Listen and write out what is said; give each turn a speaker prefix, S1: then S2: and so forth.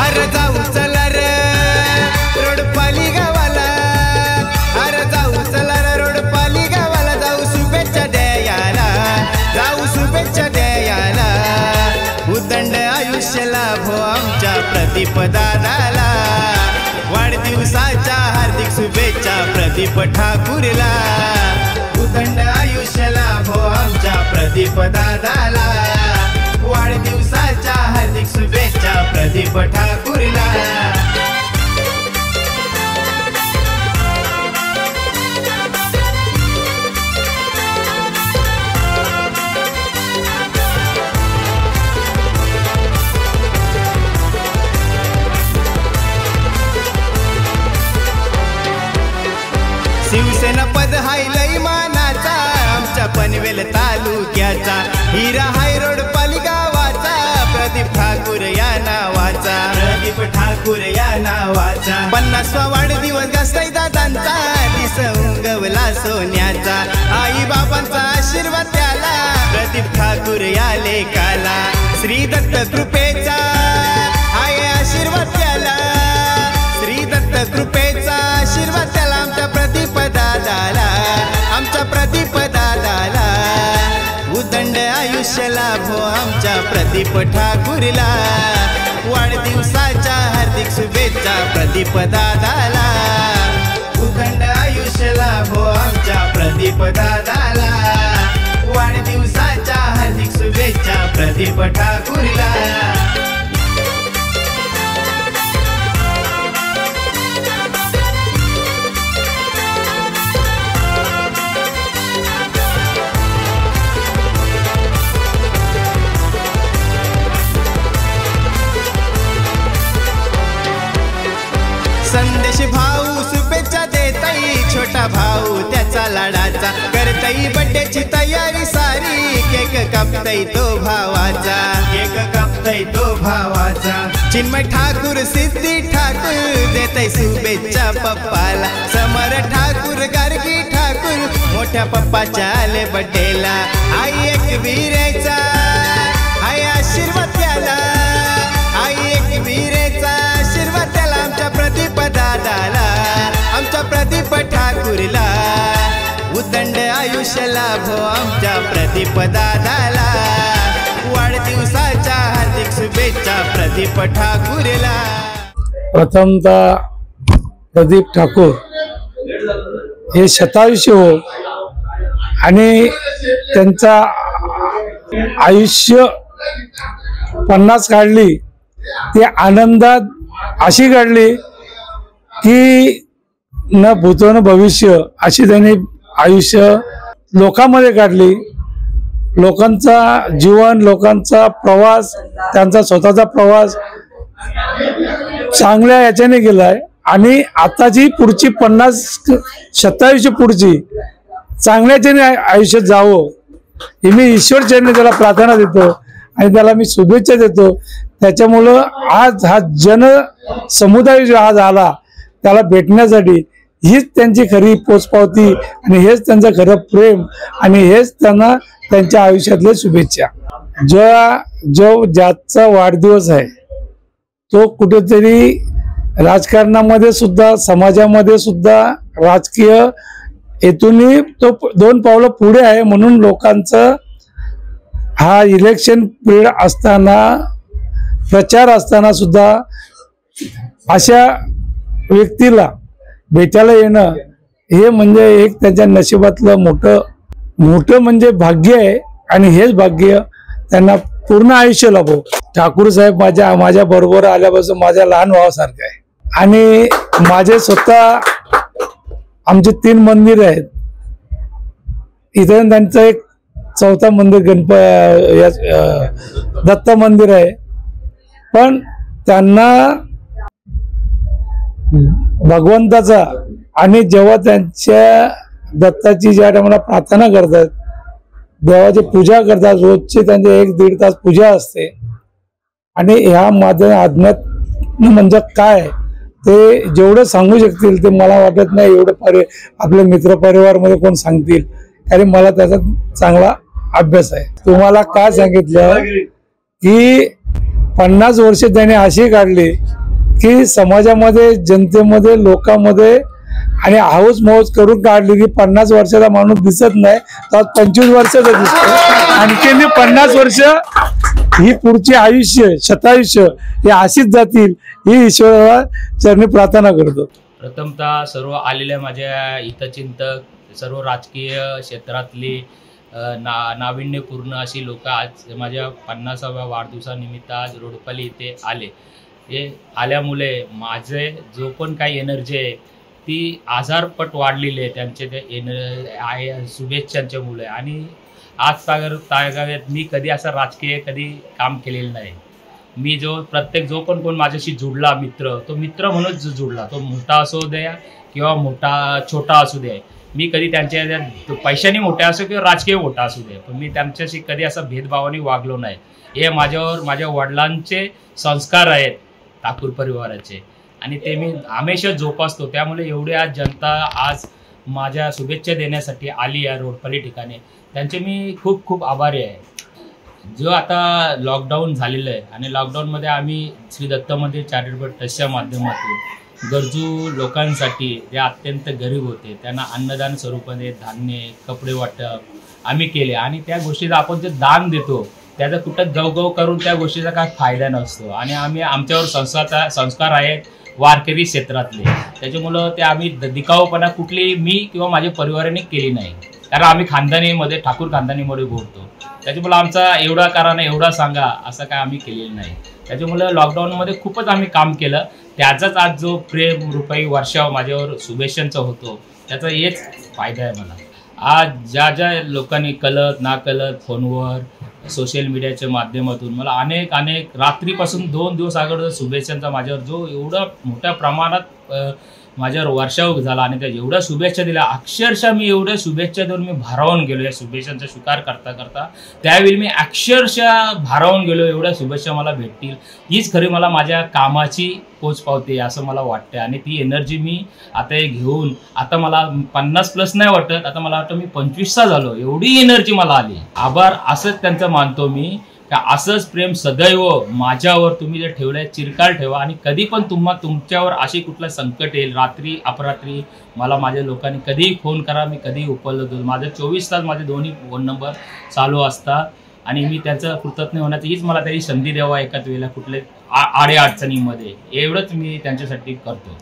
S1: अरे जाऊ चला रे रोडपाली गावाला, अरे जाऊ चला रे रोडपाली गावाला, जाऊ शुभेच्छा द्यायला, जाऊ शुभेच्छा द्यायला, उदंड आयुष्य लाभो आमच्या प्रदीप दादाला, वाढदिवसाच्या हार्दिक शुभेच्छा प्रदीप ठाकूरला, उदंड आयुष्य लाभो आमच्या प्रदीप दादाला, वाढदिवसाच्या हार्दिक शुभेच्छा प्रदीप ठाकूरला। शिवसेना पद हाय लई मानाचा आमच्या पनवेल तालुक्याचा, हिरा हाय रोडपाली गावाचा, प्रदीप ठाकूर या नावाचा, प्रदीप ठाकूर या नावाचा, 50वा वाढदिवस गाजताय दादांचा, दिस उंगवला सोन्याचा, आई बाबांचा आशीर्वाद त्याला, प्रदीप ठाकूर या लेकाला, श्री दत्त कृपेचा हाय आशीर्वाद त्याला, श्री दत्त कृपेचा आशीर्वाद त्याला, आमच्या प्रदीप दादाला, आमच्या प्रदीप दादाला, उदंड आयुष्य लाभो आमच्या प्रदीप ठाकूरला, वाढदिवसाच्या हार्दिक शुभेच्छा प्रदीप दादाला, उदंड आयुष्य लाभो आमच्या प्रदीप दादाला, वाढदिवसाच्या हार्दिक शुभेच्छा प्रदीप ठाकूरला। संदेश भाऊ शुभेच्छा देताई, छोटा भाऊ त्याचा लाडाचा, करताई बड्डेची तयारी सारी, केक कापताई तो भावाचा, केक कापताई तो भावाचा, चिन्मय ठाकूर सिद्धी ठाकूर देताई शुभेच्छा पप्पाला, समर ठाकूर गार्गी ठाकूर मोठ्या पप्पाच्या आले बड्डेला, आई एक वीरेचा हाय आशीर्वाद त्याला, आई एक वीरेचा आशीर्वाद त्याला, आमच्या प्रदीप दादाला, आमच्या प्रदीप ठाकूरला, उदंड आयुष्य लाभो आमच्या प्रदीप दादाला, वाढदिवसाच्या हार्दिक शुभेच्छा प्रदीप ठाकूरला।
S2: प्रथमतः प्रदीप ठाकूर हे शतायुष्य हो आणि त्यांचा आयुष्य 50 काढली ती आनंदात अशी काढली की न भूतो न भविष्य अशी त्यांनी आयुष्य लोकांमध्ये काढली, लोकांचा जीवन, लोकांचा प्रवास, त्यांचा स्वतःचा प्रवास चांगल्या याच्याने गेलाय आणि आताची पुढची 50-27 पुढची चांगल्याच्याने आयुष्यात जावं ही मी ईश्वर चरणी त्याला प्रार्थना देतो आणि त्याला मी शुभेच्छा देतो। त्याच्यामुळं आज हा जन समुदाय जो आज आला त्याला भेटण्यासाठी हीच त्यांची खरी पोचपावती आणि हेच त्यांचं खरं प्रेम आणि हेच त्यांना त्यांच्या आयुष्यातल्या शुभेच्छा। जो ज्याचा वाढदिवस आहे तो कुठेतरी राजकारणामध्ये सुद्धा, समाजामध्ये सुद्धा, राजकीय हेतून तो 2 पावलं पुढे आहे, म्हणून लोकांचं हा इलेक्शन पिरियड असताना, प्रचार असताना सुद्धा अशा व्यक्तीला भेटायला येणं हे म्हणजे एक त्याच्या नशिबातलं मोठं म्हणजे भाग्य आहे आणि हेच भाग्य त्यांना पूर्ण आयुष्य लाभो। ठाकूर साहेब माझ्या बरोबर आल्यापासून माझ्या लहान भावासारखं आहे आणि माझे स्वतः आमचे 3 मंदिर आहेत, इथे त्यांचं एक 4थं मंदिर दत्त मंदिर आहे, पण त्यांना भगवंताचा आणि जेव्हा त्यांच्या दत्ताची ज्या टायमाला प्रार्थना करतात, देवाची पूजा करतात, रोजची त्यांचे 1-1.5 तास पूजा असते आणि ह्या माझ्या अज्ञात म्हणजे काय ते जेवढं सांगू शकतील ते मला वाटत नाही एवढं आपल्या मित्र परिवार मध्ये कोण सांगतील, कारण मला त्याचा चांगला अभ्यास आहे। तुम्हाला काय सांगितलं की 50 वर्ष त्याने अशी काढली की समाजामध्ये, जनतेमध्ये, लोकांमध्ये आणि हाऊस मौज करून काढली की 50 वर्षाचा माणूस दिसत नाही, तर 25 वर्षाचा दिसतो. आणखी 50 वर्ष ही पुढचे आयुष्य, शतायुष्य हे अशीच जातील ही ईश्वराला चरणी प्रार्थना करतो.
S3: प्रथमतः सर्व आलेल्या माझ्या हितचिंतक, सर्व राजकीय क्षेत्रातली नाविन्यपूर्ण अशी लोक आज माझ्या 50व्या वाढदिवसानिमित्त आज रोडपल्ली इथे आले. हे आल्यामुळे माझे जो पण काही एनर्जी आहे ती आजारपट वाढलेली आहे त्यांचे ते शुभेच्छांच्या मुळे. आणि आज तागाव्यात मी कधी असं राजकीय कधी काम केलेलं नाही. मी प्रत्येक जो पण कोण माझ्याशी जुडला मित्र, तो मित्र म्हणूनच जुडला, तो मोठा असू द्या किंवा छोटा असू द्या. मी कधी त्यांच्या पैशाने मोठा असो किंवा राजकीय मोठा असू दे, पण मी त्यांच्याशी कधी असं भेदभावाने वागलो नाही. हे माझ्या वडिलांचे संस्कार आहेत ठाकूर परिवाराचे, आणि ते मी हमेशा जोपासतो. त्यामुळे एवढी आज जनता आज माझ्या शुभेच्छा देण्यासाठी आली या रोडपल्ली ठिकाणी, त्यांचे मी खूप खूप आभारी आहे. जो आता लॉकडाऊन झालेलं आहे आणि लॉकडाऊनमध्ये आम्ही श्री दत्त मंदिर चॅरिटेबल ट्रस्टच्या माध्यमातून गरजू लोकांसाठी जे अत्यंत गरीब होते त्यांना अन्नदान स्वरूपाने धान्य, कपडे वाटप आम्ही केले. आणि त्या गोष्टीचा आपण जे दान देतो त्याचा कुठं गवगव करून त्या गोष्टीचा काय फायदा नसतो. आणि आमच्यावर संस्कार आहेत वारकरी क्षेत्रातले, त्याच्यामुळं ते आम्ही दिखाऊपणा कुठली मी किंवा माझ्या परिवाराने केली नाही, कारण आम्ही खानदानीमध्ये ठाकूर खानदानीमध्ये बोलतो. त्याच्यामुळं आमचा एवढा करा ना एवढा सांगा असं काय आम्ही केलेलं नाही. त्याच्यामुळं लॉकडाऊनमध्ये खूपच आम्ही काम केलं. त्याचाच आज जो प्रेम रुपये वर्षाव माझ्यावर शुभेच्छांचा होतो त्याचा हेच फायदा आहे मला. आज ज्या लोकांनी कळत ना कळत फोनवर, सोशल मीडियाच्या माध्यमातून मला अनेक रात्रीपासून 2 दिवस अगोदर शुभेच्छांचा माझ्यावर जो एवढा मोठ्या प्रमाणात माझ्यावर वर्षाव झाला आणि त्या एवढ्या शुभेच्छा दिल्या, अक्षरशः मी एवढ्या शुभेच्छा देऊन मी भारावून गेलो. या शुभेच्छांचा स्वीकार करता त्यावेळी मी अक्षरशः भारावून गेलो. एवढ्या शुभेच्छा मला भेटतील हीच खरी मला माझ्या कामाची पोच पावते असं मला वाटतं. आणि ती एनर्जी मी आता घेऊन आता मला 50+ नाही वाटत, आता मला वाटतं मी 25चा झालो, एवढी एनर्जी मला आली. आभार असंच त्यांचं मानतो मी का असंच प्रेम सदैव माझ्यावर तुम्ही जे ठेवलंय चिरकाल ठेवा. आणि कधी पण तुमच्यावर अशी कुठलं संकट येईल रात्री अपरात्री मला माझ्या लोकांनी कधीही फोन करा, मी कधीही उपलब्ध होतो. माझं 24 तास माझे दोन्ही फोन नंबर चालू असतात आणि मी त्याचं कृतज्ञ होण्याची हीच मला तरी संधी द्यावा एकाच वेळेला कुठले आडे अडचणीमध्ये, एवढंच मी त्यांच्यासाठी करतो.